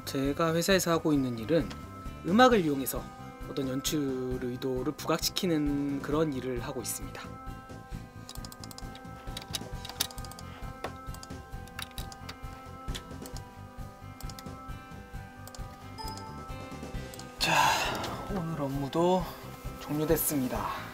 제가 회사에서 하고 있는 일은 음악을 이용해서 어떤 연출 의도를 부각시키는 그런 일을 하고 있습니다. 자, 오늘 업무도 종료됐습니다.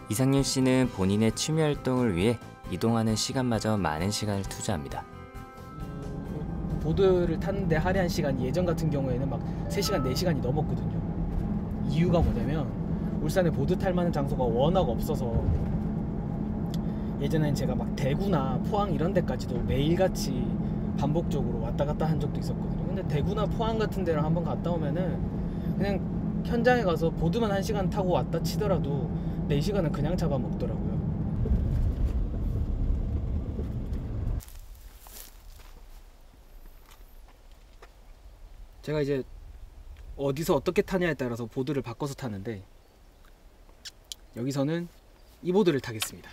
이상윤 씨는 본인의 취미 활동을 위해 이동하는 시간마저 많은 시간을 투자합니다. 보드를 타는데 할애한 시간이 예전 같은 경우에는 막 3시간, 4시간이 넘었거든요. 이유가 뭐냐면 울산에 보드 탈 만한 장소가 워낙 없어서 예전엔 제가 막 대구나 포항 이런 데까지도 매일같이 반복적으로 왔다 갔다 한 적도 있었거든요. 근데 대구나 포항 같은 데를 한번 갔다 오면은 그냥 현장에 가서 보드만 1시간 타고 왔다 치더라도 4시간은 그냥 잡아먹더라고요. 제가 이제 어디서 어떻게 타냐에 따라서 보드를 바꿔서 타는데 여기서는 이 보드를 타겠습니다.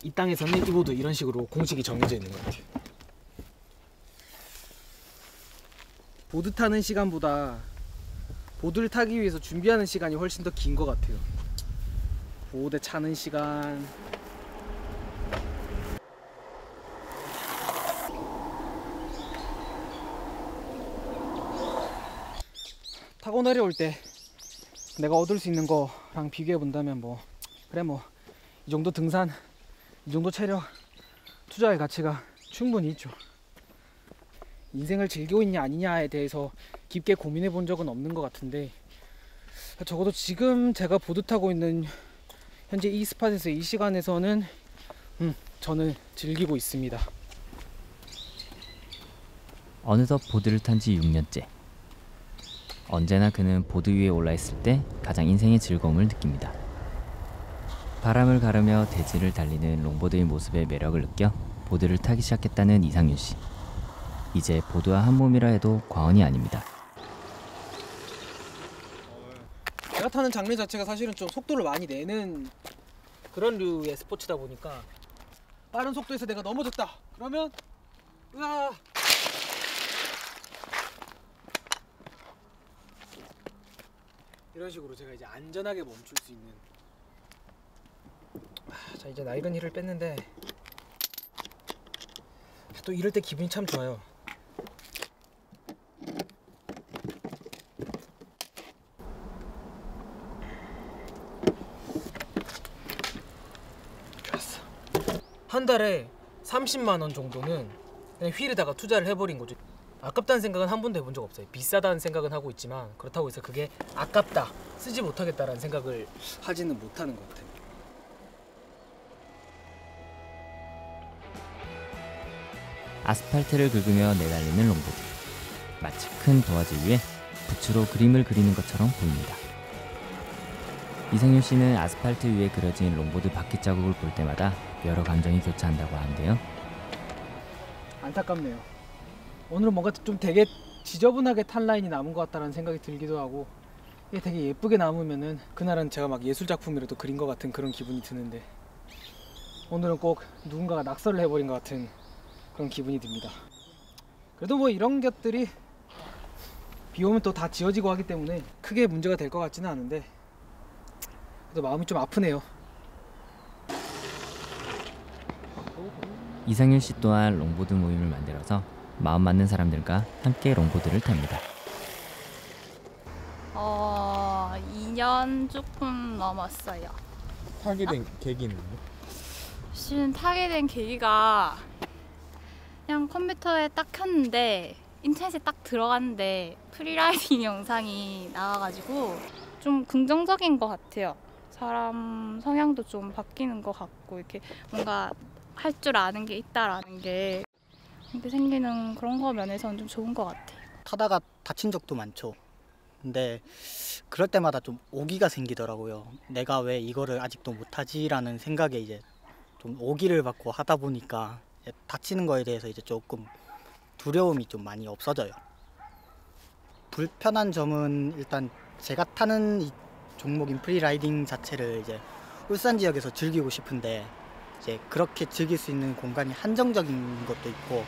이 땅에서는 이 보드 이런 식으로 공식이 정해져 있는 것 같아요. 보드 타는 시간보다 보드를 타기 위해서 준비하는 시간이 훨씬 더 긴 것 같아요. 보드 차는 시간, 타고 내려올 때 내가 얻을 수 있는 거랑 비교해 본다면 그래 이 정도 등산, 이 정도 체력 투자할 가치가 충분히 있죠. 인생을 즐기고 있냐 아니냐에 대해서 깊게 고민해 본 적은 없는 것 같은데 적어도 지금 제가 보드 타고 있는 현재 이 스팟에서 이 시간에서는 저는 즐기고 있습니다. 어느덧 보드를 탄 지 6년째. 언제나 그는 보드 위에 올라있을 때 가장 인생의 즐거움을 느낍니다. 바람을 가르며 대지를 달리는 롱보드의 모습에 매력을 느껴 보드를 타기 시작했다는 이상윤 씨. 이제 보드와 한 몸이라 해도 과언이 아닙니다. 제가 타는 장르 자체가 사실은 좀 속도를 많이 내는 그런 류의 스포츠다 보니까 빠른 속도에서 내가 넘어졌다 그러면 으아 이런 식으로 제가 이제 안전하게 멈출 수 있는. 자, 이제 낡은 힐을 뺐는데 또 이럴 때 기분이 참 좋아요. 좋았어. 한 달에 30만 원 정도는 그냥 휠에다가 투자를 해버린 거죠. 아깝다는 생각은 한 번도 해본 적 없어요. 비싸다는 생각은 하고 있지만 그렇다고 해서 그게 아깝다, 쓰지 못하겠다라는 생각을 하지는 못하는 것 같아요. 아스팔트를 긁으며 내달리는 롱보드. 마치 큰 도화지 위에 붓으로 그림을 그리는 것처럼 보입니다. 이상윤 씨는 아스팔트 위에 그려진 롱보드 바퀴 자국을 볼 때마다 여러 감정이 교차한다고 하는데요. 안타깝네요. 오늘은 뭔가 좀 되게 지저분하게 탄 라인이 남은 것 같다는 생각이 들기도 하고 이게 되게 예쁘게 남으면은 그날은 제가 막 예술작품이라도 그린 것 같은 그런 기분이 드는데 오늘은 꼭 누군가가 낙서를 해버린 것 같은 그런 기분이 듭니다. 그래도 이런 것들이 비 오면 또 다 지워지고 하기 때문에 크게 문제가 될 것 같지는 않은데 그래도 마음이 좀 아프네요. 이상윤 씨 또한 롱보드 모임을 만들어서 마음 맞는 사람들과 함께 롱보드를 탑니다. 2년 조금 넘었어요. 타게 된 계기는요? 실은 타게 된 계기가 그냥 컴퓨터에 딱 켰는데 인터넷에 딱 들어갔는데 프리라이딩 영상이 나와가지고 좀 긍정적인 것 같아요. 사람 성향도 좀 바뀌는 것 같고 이렇게 뭔가 할 줄 아는 게 있다라는 게 이렇게 생기는 그런 거 면에서는 좀 좋은 것 같아요. 타다가 다친 적도 많죠. 근데 그럴 때마다 좀 오기가 생기더라고요. 내가 왜 이거를 아직도 못하지라는 생각에 이제 좀 오기를 받고 하다 보니까 다치는 거에 대해서 이제 조금 두려움이 좀 많이 없어져요. 불편한 점은 일단 제가 타는 이 종목인 프리라이딩 자체를 이제 울산 지역에서 즐기고 싶은데 이제 그렇게 즐길 수 있는 공간이 한정적인 것도 있고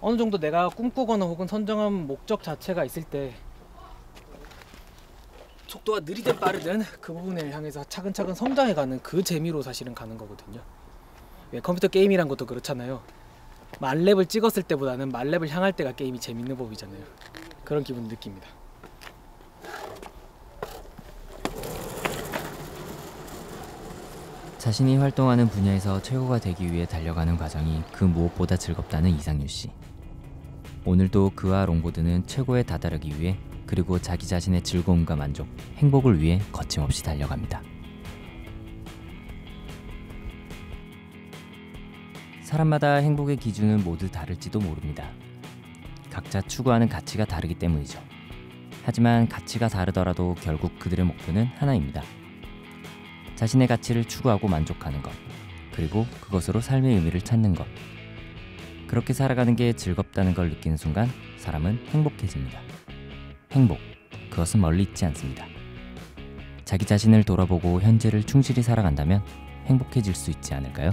어느 정도 내가 꿈꾸거나 혹은 선정한 목적 자체가 있을 때 속도가 느리든 빠르든 그 부분을 향해서 차근차근 성장해가는 그 재미로 사실은 가는 거거든요. 왜 컴퓨터 게임이란 것도 그렇잖아요. 만렙을 찍었을 때보다는 만렙을 향할 때가 게임이 재밌는 법이잖아요. 그런 기분 느낍니다. 자신이 활동하는 분야에서 최고가 되기 위해 달려가는 과정이 그 무엇보다 즐겁다는 이상윤 씨. 오늘도 그와 롱보드는 최고에 다다르기 위해 그리고 자기 자신의 즐거움과 만족, 행복을 위해 거침없이 달려갑니다. 사람마다 행복의 기준은 모두 다를지도 모릅니다. 각자 추구하는 가치가 다르기 때문이죠. 하지만 가치가 다르더라도 결국 그들의 목표는 하나입니다. 자신의 가치를 추구하고 만족하는 것, 그리고 그것으로 삶의 의미를 찾는 것. 그렇게 살아가는 게 즐겁다는 걸 느끼는 순간 사람은 행복해집니다. 행복, 그것은 멀리 있지 않습니다. 자기 자신을 돌아보고 현재를 충실히 살아간다면 행복해질 수 있지 않을까요?